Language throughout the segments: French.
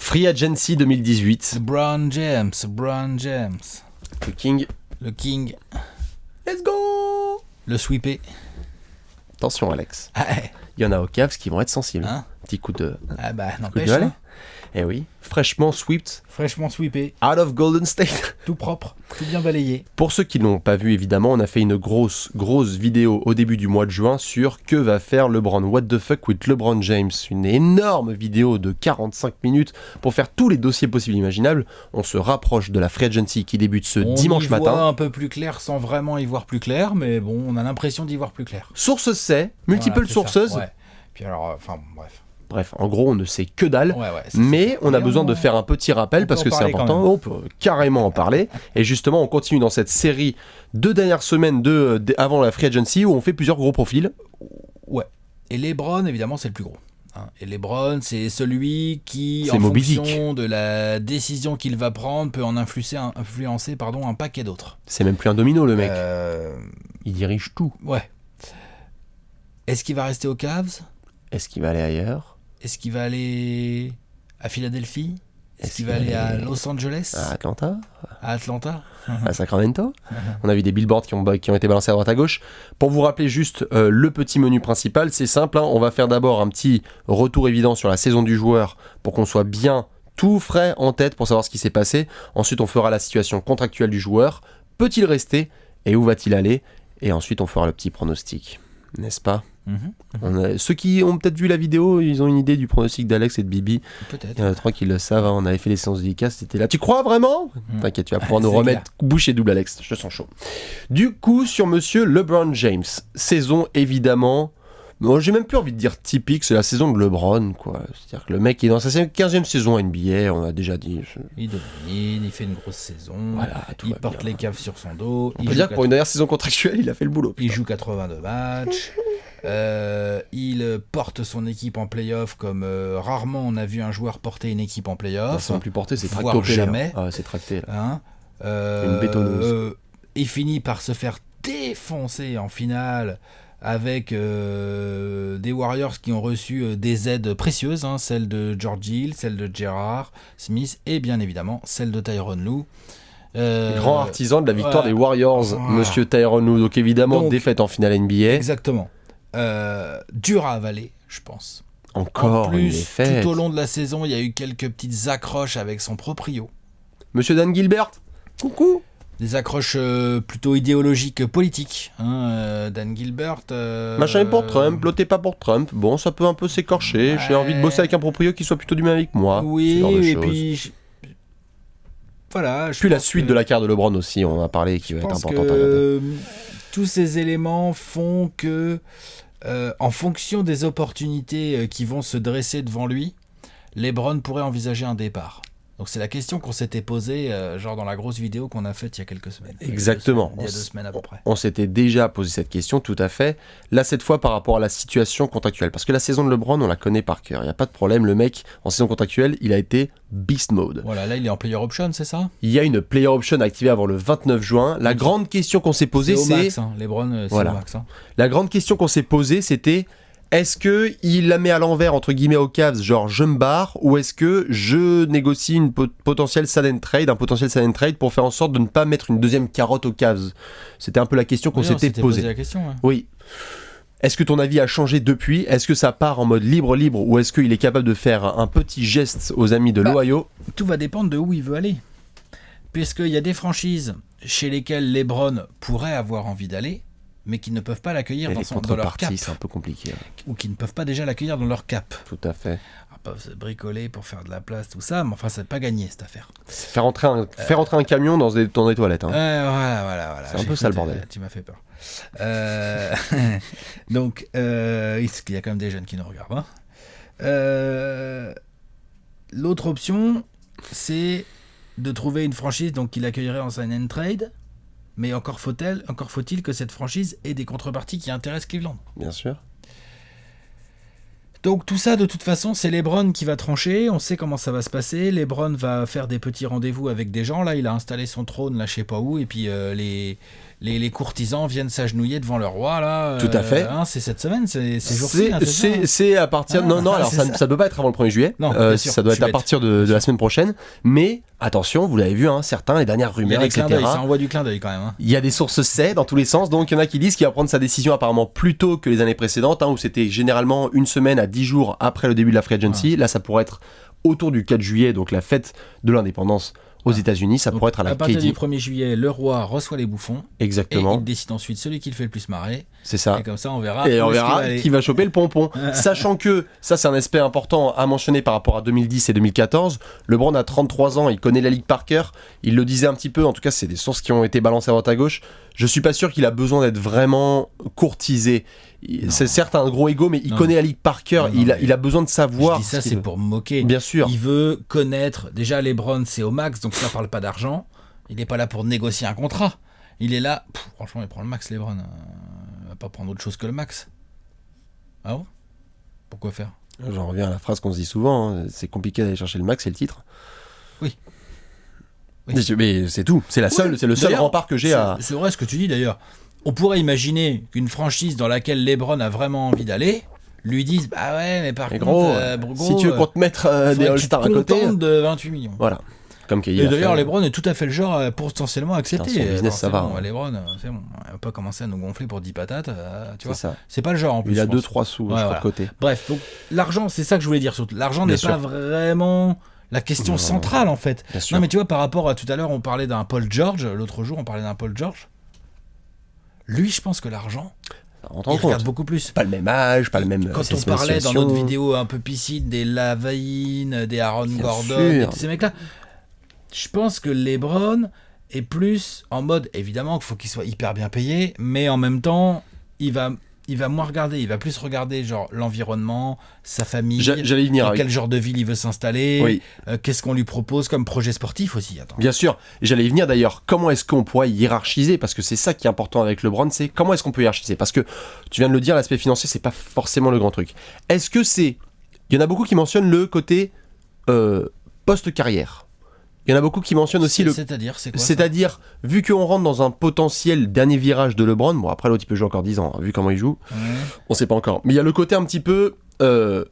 Free Agency 2018. Brown James. Le King. Let's go. Le sweepé. Attention Alex. Ah, ouais. Il y en a aux Cavs qui vont être sensibles. Hein, Petit coup de... ah bah coup de n'empêche. balai. Hein. Eh oui, fraîchement swept Fraîchement sweepé. out of Golden State. Tout propre. Tout bien balayé. Pour ceux qui ne l'ont pas vu, évidemment, on a fait une grosse vidéo au début du mois de juin sur que va faire LeBron. What the fuck with LeBron James. Une énorme vidéo de 45 minutes pour faire tous les dossiers possibles et imaginables. On se rapproche de la Free Agency qui débute ce dimanche On y voit matin. un peu plus clair sans vraiment y voir plus clair, mais bon, on a l'impression d'y voir plus clair. Source c'est, multiple Voilà, c'est ça. sources. Ouais. Puis alors, enfin bref. Bref, en gros, on ne sait que dalle. Ouais, ça, Mais c'est on a besoin de faire un petit rappel on parce peut que en c'est parler quand important. même. On peut carrément en parler. Et justement, on continue dans cette série de dernières semaines avant la Free Agency où on fait plusieurs gros profils. Ouais. Et LeBron, évidemment, c'est le plus gros. Hein. Et LeBron, c'est celui qui, C'est en Moby fonction de la décision qu'il va prendre, peut en influencer un paquet d'autres. C'est même plus un domino, le mec. Il dirige tout. Ouais. Est-ce qu'il va rester aux Cavs ? Est-ce qu'il va aller ailleurs ? Est-ce qu'il va aller à Philadelphie ? Est-ce qu'il va aller à Los Angeles ? À Atlanta ? À Atlanta ? À Sacramento ? On a vu des billboards qui ont été balancés à droite à gauche. Pour vous rappeler juste le petit menu principal, c'est simple. Hein, on va faire d'abord un petit retour évident sur la saison du joueur pour qu'on soit bien tout frais en tête pour savoir ce qui s'est passé. Ensuite, on fera la situation contractuelle du joueur. Peut-il rester ? Et où va-t-il aller ? Et ensuite, on fera le petit pronostic. N'est-ce pas ? Ceux qui ont peut-être vu la vidéo, ils ont une idée du pronostic d'Alex et de Bibi. Peut-être. Il y en a trois qui le savent, hein. On avait fait les séances dédicaces, c'était là. Tu crois vraiment ? T'inquiète, tu vas pouvoir nous C'est remettre clair. bouche et double, Alex, je sens chaud. Du coup, sur monsieur LeBron James, saison évidemment, bon, j'ai même plus envie de dire typique, c'est la saison de LeBron, quoi. C'est-à-dire que le mec est dans sa 15e saison NBA, on a déjà dit. Il domine, il fait une grosse saison, Voilà, tout il va porte bien. les Cavs sur son dos. On peut dire que pour une dernière saison contractuelle, il a fait le boulot. Il putain. joue 82 matchs. Il porte son équipe en playoff comme rarement on a vu un joueur porter une équipe en Non, playoff. c'est plus porté, c'est voire tractopé. jamais. Ah, c'est tracté, là. Hein. Une bétonneuse. Il finit par se faire défoncer en finale avec des Warriors qui ont reçu des aides précieuses, hein, celle de George Hill, celle de Gerard Smith et bien évidemment celle de Tyronn Lue. Grand artisan de la victoire voilà. des Warriors, Voilà. monsieur Tyronn Lue. Donc évidemment, Donc, défaite en finale NBA. Exactement. Dur à avaler, je pense. Encore En une plus, défaite. tout au long de la saison, il y a eu quelques petites accroches avec son proprio. Monsieur Dan Gilbert, coucou. Des accroches plutôt idéologiques, politiques. Hein, Dan Gilbert. Machin est pour Trump, votez pas pour Trump. Bon, ça peut un peu s'écorcher. J'ai envie de bosser avec un proprio qui soit plutôt du même avec moi. Oui, Ce genre de et choses. puis. Voilà. Puis la suite de la carte de LeBron aussi, on en a parlé, qui va Je être pense importante à regarder. que tous ces éléments font que, en fonction des opportunités qui vont se dresser devant lui, LeBron pourrait envisager un départ. Donc c'est la question qu'on s'était posée, genre dans la grosse vidéo qu'on a faite il y a quelques semaines. Exactement. Il y a 2 semaines à peu près. On s'était déjà posé cette question, tout à fait. Là, cette fois, par rapport à la situation contractuelle. Parce que la saison de LeBron, on la connaît par cœur. Il n'y a pas de problème. Le mec, en saison contractuelle, il a été beast mode. Voilà, là il est en player option, c'est ça ? Il y a une player option activée avant le 29 juin. La grande question qu'on s'est posée, C'est au c'est... max, hein. LeBron, c'est Voilà. au max. Hein. La grande question qu'on s'est posée, c'était... Est-ce que il la met à l'envers, entre guillemets, aux Cavs, genre je me barre, ou est-ce que je négocie une potentielle un potentiel sign and trade pour faire en sorte de ne pas mettre une deuxième carotte aux Cavs ? C'était un peu la question qu'on Oui, on s'était s'était posée. posé la question. Ouais. Oui. Est-ce que ton avis a changé depuis ? Est-ce que ça part en mode libre, ou est-ce qu'il est capable de faire un petit geste aux amis de l'Ohio ? Tout va dépendre de où il veut aller. Puisqu'il y a des franchises chez lesquelles LeBron pourrait avoir envie d'aller, mais qui ne peuvent pas l'accueillir Et dans, les dans leur cap. contreparties, c'est un peu compliqué. Ou qui ne peuvent pas déjà l'accueillir dans leur cap. Tout à fait. Ils peuvent se bricoler pour faire de la place, tout ça, mais enfin, ça n'est pas gagné cette affaire. Faire entrer un camion dans des toilettes. Hein. Voilà. C'est un peu ça, le bordel. Tu m'as fait peur. Donc, il y a quand même des jeunes qui nous regardent. Hein. L'autre option, c'est de trouver une franchise donc, qui l'accueillerait en sign and trade. Mais encore faut-il que cette franchise ait des contreparties qui intéressent Cleveland. Bien sûr. Donc tout ça, de toute façon, c'est LeBron qui va trancher. On sait comment ça va se passer. LeBron va faire des petits rendez-vous avec des gens. Là, il a installé son trône, là, je sais pas où. Et puis les courtisans viennent s'agenouiller devant le roi là. Tout à fait. C'est cette semaine, c'est jour-ci. C'est à partir. Non, alors ça ne peut pas être avant le 1er juillet. Non, sûr, ça doit être à partir de la semaine prochaine. Mais attention, vous l'avez vu, certains, les dernières rumeurs, etc. Ça envoie du clin d'œil quand même. Il y a des sources dans tous les sens. Donc il y en a qui disent qu'il va prendre sa décision apparemment plus tôt que les années précédentes, où c'était généralement une semaine à 10 jours après le début de la Free Agency. Là, ça pourrait être autour du 4 juillet, donc la fête de l'indépendance aux États-Unis. Ça pourrait être à la partir KD. du 1er juillet, le roi reçoit les bouffons. Exactement. Et il décide ensuite celui qui le fait le plus marrer. C'est ça. Et comme ça, on verra. Et on verra qui va choper le pompon. Sachant que, ça c'est un aspect important à mentionner par rapport à 2010 et 2014, LeBron a 33 ans, il connaît la ligue par cœur, il le disait un petit peu, en tout cas c'est des sources qui ont été balancées à droite à gauche, je suis pas sûr qu'il a besoin d'être vraiment courtisé. C'est certes un gros ego, mais il connaît la ligue par cœur, il a besoin de savoir. Je dis ça, c'est pour me moquer. Bien sûr. Il veut connaître, déjà LeBron c'est au max, donc ça parle pas d'argent, il n'est pas là pour négocier un contrat. Il est là, franchement, il prend le max, LeBron. Il va pas prendre autre chose que le max. Ah bon ? Pourquoi faire ? J'en reviens à la phrase qu'on se dit souvent, c'est compliqué d'aller chercher le max, c'est le titre. Oui. Mais c'est tout, c'est le seul rempart que j'ai à... C'est vrai ce que tu dis d'ailleurs. On pourrait imaginer qu'une franchise dans laquelle LeBron a vraiment envie d'aller lui dise bah ouais, mais par contre, gros, si tu veux qu'on te mette des All-Stars à côté... de 28 millions. Voilà. Comme et d'ailleurs, LeBron est tout à fait le genre à potentiellement accepter. Son business, ça va. LeBron, c'est bon. On va pas commencer à nous gonfler pour 10 patates. Tu vois. Ça. C'est pas le genre en plus. Il a 2-3 sous de côté. Bref, donc l'argent, c'est ça que je voulais dire surtout. L'argent n'est pas vraiment la question centrale en fait. Non, mais tu vois, par rapport à tout à l'heure, on parlait d'un Paul George. L'autre jour, on parlait d'un Paul George. Lui, je pense que l'argent. Il regarde beaucoup plus. Pas le même âge, pas le même. Quand on parlait dans notre vidéo un peu piscine des Lavine, des Aaron Gordon, et tous ces mecs-là. Je pense que LeBron est plus en mode, évidemment qu'il faut qu'il soit hyper bien payé, mais en même temps, il va moins regarder, il va plus regarder genre l'environnement, sa famille, j'allais y venir, dans quel genre de ville il veut s'installer, qu'est-ce qu'on lui propose comme projet sportif aussi. Attends. Bien sûr, j'allais y venir d'ailleurs, comment est-ce qu'on pourrait hiérarchiser, parce que c'est ça qui est important avec LeBron, c'est comment est-ce qu'on peut hiérarchiser, parce que tu viens de le dire, l'aspect financier, c'est pas forcément le grand truc. Est-ce que il y en a beaucoup qui mentionnent le côté post-carrière. Il y en a beaucoup qui mentionnent aussi C'est-à-dire, c'est quoi C'est-à-dire, vu qu'on rentre dans un potentiel dernier virage de LeBron, bon après l'autre il peut jouer encore 10 ans, vu comment il joue, on sait pas encore. Mais il y a le côté un petit peu,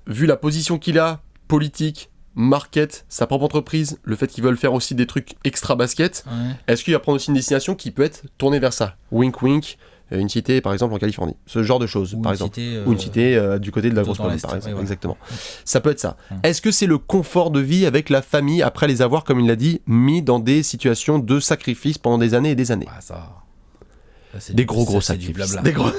vu la position qu'il a, politique, market, sa propre entreprise, le fait qu'ils veulent faire aussi des trucs extra basket, est-ce qu'il va prendre aussi une destination qui peut être tournée vers ça ? Wink wink, une cité par exemple en Californie, ce genre de choses par exemple, ou une cité du côté de la grosse Colombie par exemple, exactement. Ça peut être ça. Est-ce que c'est le confort de vie avec la famille après les avoir, comme il l'a dit, mis dans des situations de sacrifice pendant des années et des années? Des gros sacrifices. Des gros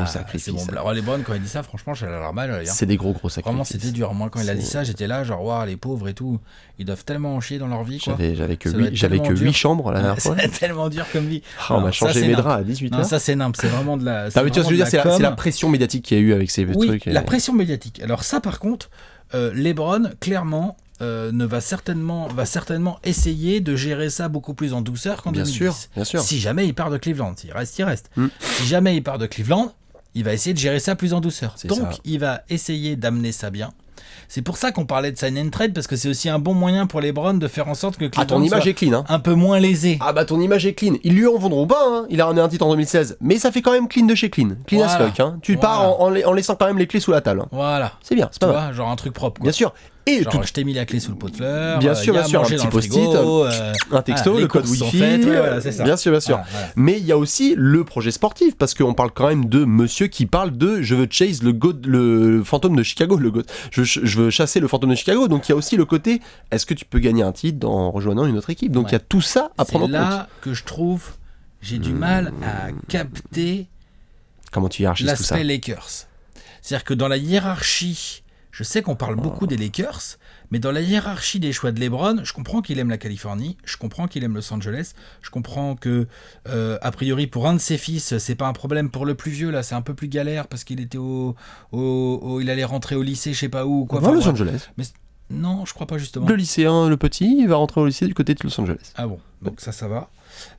sacrifices. C'est bon. Alors, LeBron, quand il dit ça, franchement, j'ai la larme à l'œil. C'est des gros sacrifices. Vraiment, c'était dur. Moi, quand il a dit ça, j'étais là, genre, waouh, les pauvres et tout, ils doivent tellement en chier dans leur vie. Quoi. J'avais que 8 chambres la dernière fois. C'est tellement dur comme vie. On m'a changé mes draps à 18 ans. Ça, c'est nimp. C'est vraiment de la. Tu vois ce que je veux dire, c'est la pression médiatique qu'il y a eu avec ces trucs. La pression médiatique. Alors, ça, par contre, LeBron, clairement. Va certainement essayer de gérer ça beaucoup plus en douceur qu'en 2010. Bien sûr. Si jamais il part de Cleveland, s'il reste, il reste. Si jamais il part de Cleveland, il va essayer de gérer ça plus en douceur. Donc, il va essayer d'amener ça bien. C'est pour ça qu'on parlait de sign and trade, parce que c'est aussi un bon moyen pour LeBron de faire en sorte que Cleveland ton image est clean, un peu moins lésé. Ton image est clean. Ils lui en vendront pas, il a ramené un titre en 2016, mais ça fait quand même clean de chez clean. Clean as fuck, Tu pars en laissant quand même les clés sous la table. Voilà. C'est bien, c'est pas mal. Genre un truc propre. Bien sûr. Et genre, je t'ai mis la clé sous le pot de fleurs. Bien sûr, un petit post-it, un texto, le code Wi-Fi. C'est ça. Bien sûr. Voilà. Mais il y a aussi le projet sportif, parce qu'on parle quand même de monsieur qui parle de je veux chase le fantôme de Chicago, le GOAT. Je veux chasser le fantôme de Chicago. Donc il y a aussi le côté est-ce que tu peux gagner un titre en rejoignant une autre équipe. Donc il y a tout ça à prendre en compte. C'est là que je trouve j'ai du mal à capter comment tu hiérarchises tout ça. L'aspect Lakers. C'est-à-dire que dans la hiérarchie. Je sais qu'on parle beaucoup des Lakers, mais dans la hiérarchie des choix de LeBron, je comprends qu'il aime la Californie, je comprends qu'il aime Los Angeles, je comprends que, a priori, pour un de ses fils, c'est pas un problème. Pour le plus vieux, là, c'est un peu plus galère parce qu'il était il allait rentrer au lycée, je sais pas où. Quoi. Los Angeles. Mais non, je crois pas justement. Le lycéen, le petit, il va rentrer au lycée du côté de Los Angeles. Ah bon, donc ça va.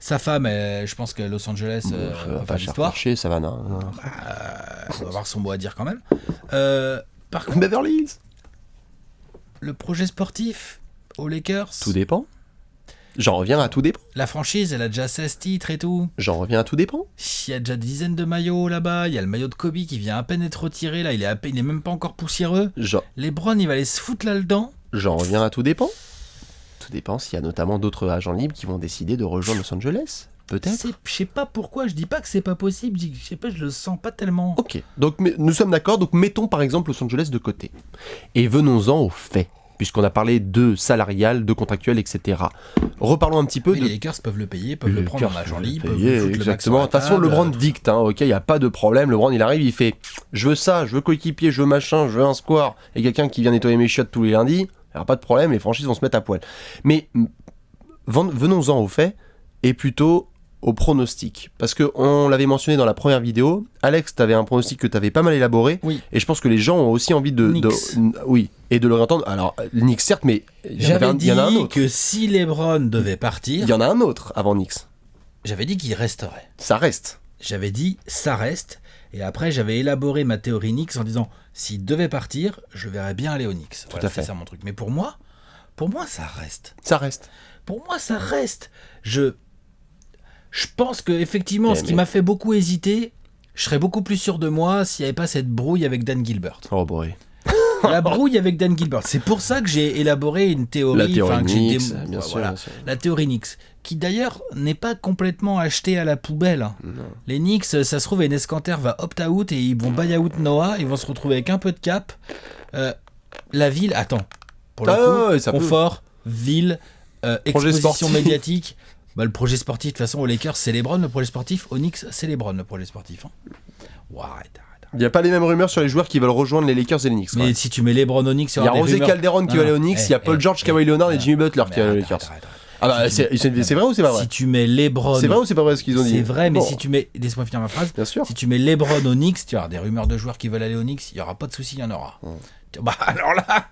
Sa femme, je pense que Los Angeles, va pas l'histoire. Chez Savannah. On va avoir son mot à dire quand même. Par contre, Beverly Hills. Le projet sportif aux Lakers. Tout dépend. J'en reviens à tout dépend. La franchise, elle a déjà 16 titres et tout. J'en reviens à tout dépend. Il y a déjà des dizaines de maillots là-bas. Il y a le maillot de Kobe qui vient à peine être retiré. Là, il est même pas encore poussiéreux. LeBron, il va aller se foutre là-dedans. J'en reviens à tout dépend. Tout dépend s'il y a notamment d'autres agents libres qui vont décider de rejoindre Los Angeles. Peut-être. Je sais pas pourquoi, je dis pas que c'est pas possible, je sais pas, je le sens pas tellement. Ok, donc nous sommes d'accord, donc mettons par exemple Los Angeles de côté. Et venons-en aux faits, puisqu'on a parlé de salarial, de contractuel, etc. Reparlons un petit peu de... Les Lakers peuvent le payer, peuvent le prendre en agent libre, peuvent le foutre exactement. De toute façon, LeBron dicte, hein, ok, il n'y a pas de problème. LeBron, il arrive, il fait « Je veux ça, je veux coéquipier, je veux machin, je veux un square, et quelqu'un qui vient nettoyer mes chiottes tous les lundis, il n'y aura pas de problème, les franchises vont se mettre à poil. » Mais venons-en aux faits, et plutôt au pronostic. Parce qu'on l'avait mentionné dans la première vidéo, Alex, tu avais un pronostic que tu avais pas mal élaboré, oui. Et je pense que les gens ont aussi envie de oui, et de le réentendre. Alors, Knicks, certes, mais il y en a un autre. Que si LeBron devait partir... Il y en a un autre avant Knicks. J'avais dit qu'il resterait. Ça reste. J'avais dit ça reste, et après j'avais élaboré ma théorie Knicks en disant s'il devait partir, je verrais bien aller aux Knicks. Tout à fait. C'est ça mon truc. Mais pour moi, ça reste. Ça reste. Pour moi, ça reste. Je pense que effectivement, ce qui m'a fait beaucoup hésiter, je serais beaucoup plus sûr de moi s'il n'y avait pas cette brouille avec Dan Gilbert. Oh boy. La brouille avec Dan Gilbert. C'est pour ça que j'ai élaboré une théorie. La théorie Knicks, bien sûr. La théorie Knicks, qui d'ailleurs n'est pas complètement achetée à la poubelle. Non. Les Knicks, ça se trouve, Enes Kanter va opt-out et ils vont buy-out Noah. Ils vont se retrouver avec un peu de cap. La ville, attends. Pour le coup, confort, ville, exposition médiatique. Le projet sportif, de toute façon, aux Lakers, c'est LeBron, le projet sportif. Aux Knicks, c'est LeBron, le projet sportif. Hein. Wow, il n'y a pas les mêmes rumeurs sur les joueurs qui veulent rejoindre les Lakers et les Knicks. Mais si tu mets LeBron aux Knicks, il y a José Calderon qui va aller aux Knicks, il y a Paul George, Kawhi Leonard et Jimmy Butler qui va aller aux Lakers. Ah bah c'est vrai ou c'est pas vrai? Si tu mets LeBron... C'est vrai ou c'est pas vrai ce qu'ils ont dit? C'est vrai, mais si tu mets... Laisse-moi finir ma phrase. Bien sûr. Si tu mets LeBron aux Knicks, tu auras des rumeurs de joueurs qui veulent aller aux Knicks, il n'y aura pas de souci, il y en aura. Bah alors là...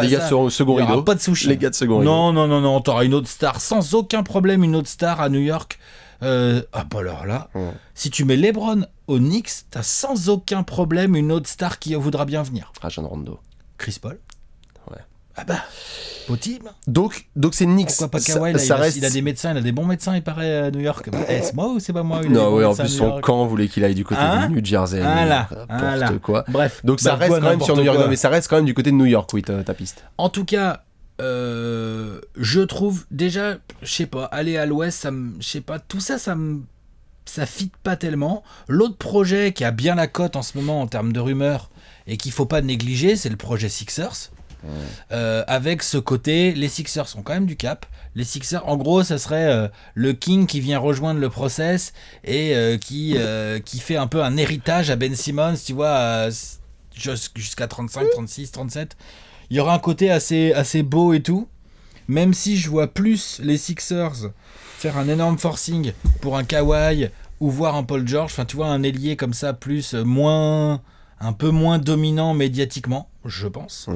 les gars de second rideau. Il n'y aura pas de sushi. Les gars de second rideau. Non, t'auras une autre star, sans aucun problème, une autre star à New York. Alors là, si tu mets LeBron aux Knicks, t'as sans aucun problème une autre star qui voudra bien venir. Rajon Rondo. Chris Paul. Ouais. Ah bah, possible. Donc c'est Knicks. Pourquoi pas Kawhi, il a des médecins, il a des bons médecins, il paraît à New York. C'est moi ou c'est pas moi? Non, oui, en plus son camp voulait qu'il aille du côté du New Jersey. N'importe quoi. Bref. Donc ça reste quand même sur New York. Non, mais ça reste quand même du côté de New York, oui, ta piste. En tout cas, je trouve déjà, je sais pas, aller à l'Ouest, je sais pas, tout ça, ça fit pas tellement. L'autre projet qui a bien la cote en ce moment en termes de rumeurs et qu'il faut pas négliger, c'est le projet Sixers. Avec ce côté, les Sixers ont quand même du cap. Les Sixers, en gros, ça serait le King qui vient rejoindre le process et qui fait un peu un héritage à Ben Simmons, tu vois, jusqu'à 35, 36, 37. Il y aura un côté assez beau et tout, même si je vois plus les Sixers faire un énorme forcing pour un Kawhi ou voir un Paul George, enfin tu vois, un ailier comme ça, un peu moins dominant médiatiquement, je pense.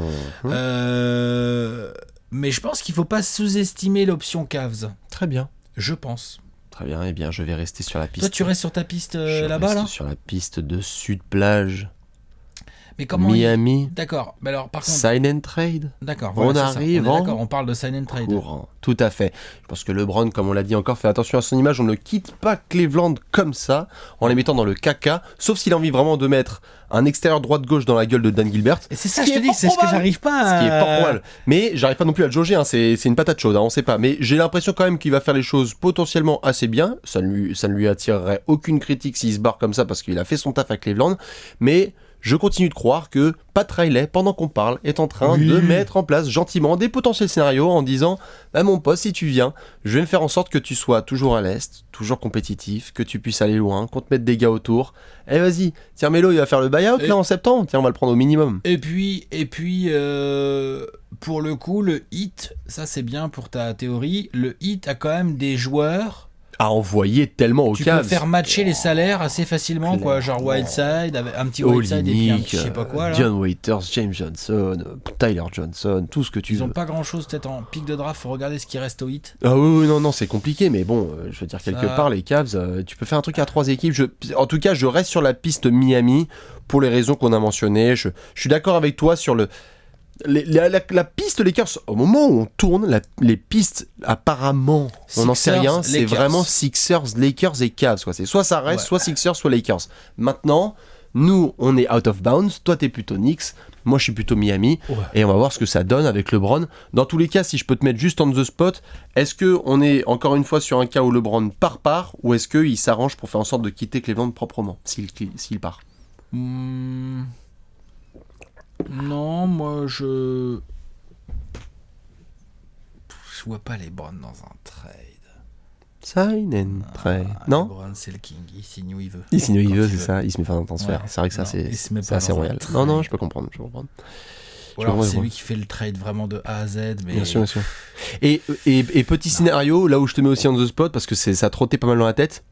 Mais je pense qu'il ne faut pas sous-estimer l'option Cavs. Très bien. Je pense. Très bien, eh bien je vais rester sur la piste. Toi tu restes sur ta piste là-bas là ? Je reste sur la piste de Sud-Plage. Mais comment Miami. D'accord. Mais alors, par contre... Sign and trade. D'accord. On arrive. D'accord. On parle de sign and trade. Courant. Tout à fait. Je pense que LeBron, comme on l'a dit encore, fait attention à son image. On ne quitte pas Cleveland comme ça, en les mettant dans le caca. Sauf s'il a envie vraiment de mettre un extérieur droite-gauche dans la gueule de Dan Gilbert. Et c'est ça, je te dis, c'est ce que j'arrive pas à... Ce qui est fort probable. Mais j'arrive pas non plus à le jauger. Hein. C'est une patate chaude. Hein. On sait pas. Mais j'ai l'impression quand même qu'il va faire les choses potentiellement assez bien. Ça ne lui attirerait aucune critique s'il se barre comme ça parce qu'il a fait son taf à Cleveland. Mais je continue de croire que Pat Riley, pendant qu'on parle, est en train de mettre en place gentiment des potentiels scénarios en disant bah, « mon pote, si tu viens, je vais faire en sorte que tu sois toujours à l'Est, toujours compétitif, que tu puisses aller loin, qu'on te mette des gars autour. Eh vas-y, tiens Melo, il va faire le buy-out là en septembre, tiens on va le prendre au minimum. » Et puis pour le coup, le Heat, ça c'est bien pour ta théorie, le Heat a quand même des joueurs... à envoyer tellement au Cavs. Tu peux faire matcher les salaires assez facilement, quoi. Genre Whiteside, un petit Whiteside et puis un petit je sais pas quoi. Là. John Waiters, James Johnson, Tyler Johnson, tout ce que tu veux. Ils ont pas grand chose peut-être en pic de draft, faut regarder ce qui reste au hit. Ah oui, non, c'est compliqué, mais bon, je veux dire, quelque part, les Cavs, tu peux faire un truc à 3 équipes. En tout cas, je reste sur la piste Miami pour les raisons qu'on a mentionnées. Je suis d'accord avec toi sur La piste Lakers, au moment où on tourne, les pistes, apparemment, on n'en sait rien, c'est Lakers. vraiment Sixers, Lakers et Cavs. Quoi. C'est soit ça reste, soit Sixers, soit Lakers. Maintenant, nous, on est out of bounds, toi t'es plutôt Knicks, moi je suis plutôt Miami, et on va voir ce que ça donne avec LeBron. Dans tous les cas, si je peux te mettre juste on the spot, est-ce qu'on est encore une fois sur un cas où LeBron part, ou est-ce qu'il s'arrange pour faire en sorte de quitter Cleveland proprement, s'il part? Non, moi je vois pas les LeBron dans un trade. Sign and trade. Non, LeBron c'est le king, il signe où il veut. il signe où il Quand veut, il c'est veut. ça, il se met pas dans le transfert. Ouais. C'est vrai que ça, Non, il se met c'est pas assez dans un royal. trade. Non, je peux comprendre. Ou alors Ouais, c'est ouais. lui qui fait le trade vraiment de A à Z, mais Bien sûr. Et petit scénario, là où je te mets aussi on the spot, parce que ça a trotté pas mal dans la tête.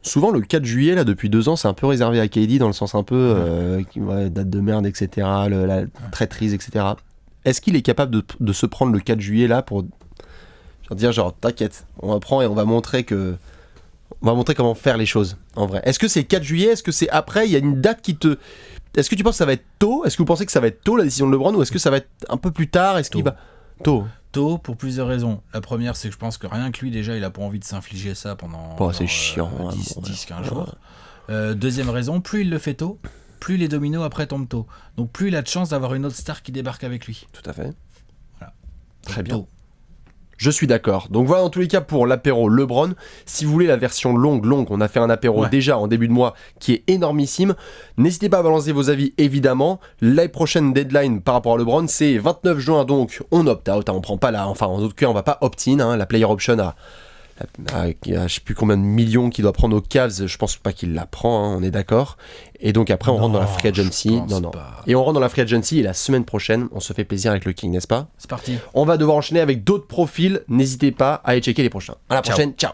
Souvent, le 4 juillet, là, depuis 2 ans, c'est un peu réservé à KD, dans le sens un peu date de merde, etc., la traîtrise, etc. Est-ce qu'il est capable de se prendre le 4 juillet, là, pour dire, genre, t'inquiète, on va prendre et on va montrer comment faire les choses, en vrai. Est-ce que c'est le 4 juillet? Est-ce que c'est après? Il y a une date qui te... Est-ce que tu penses que ça va être tôt? Est-ce que vous pensez que ça va être tôt, la décision de LeBron, ou est-ce que ça va être un peu plus tard? Est-ce qu'il va... Tôt. tôt pour plusieurs raisons. La première, c'est que je pense que rien que lui, déjà, il a pas envie de s'infliger ça pendant C'est chiant. 10-15 jours. Deuxième raison, plus il le fait tôt, plus les dominos après tombent tôt. Donc plus il a de chance d'avoir une autre star qui débarque avec lui. Tout à fait. Voilà. Très bien. Tôt. Je suis d'accord. Donc voilà, dans tous les cas, pour l'apéro LeBron. Si vous voulez la version longue, on a fait un apéro déjà en début de mois qui est énormissime. N'hésitez pas à balancer vos avis, évidemment. La prochaine deadline par rapport à LeBron, c'est 29 juin, donc on opt-out. On prend pas en d'autres cas, on va pas opt-in. La player option a je sais plus combien de millions qu'il doit prendre aux Cavs. Je pense pas qu'il la prend, on est d'accord. Et donc après, on rentre dans la free agency. Non. Et on rentre dans la free agency et la semaine prochaine, on se fait plaisir avec le King, n'est-ce pas? C'est parti. On va devoir enchaîner avec d'autres profils. N'hésitez pas à aller checker les prochains. À la prochaine. Ciao.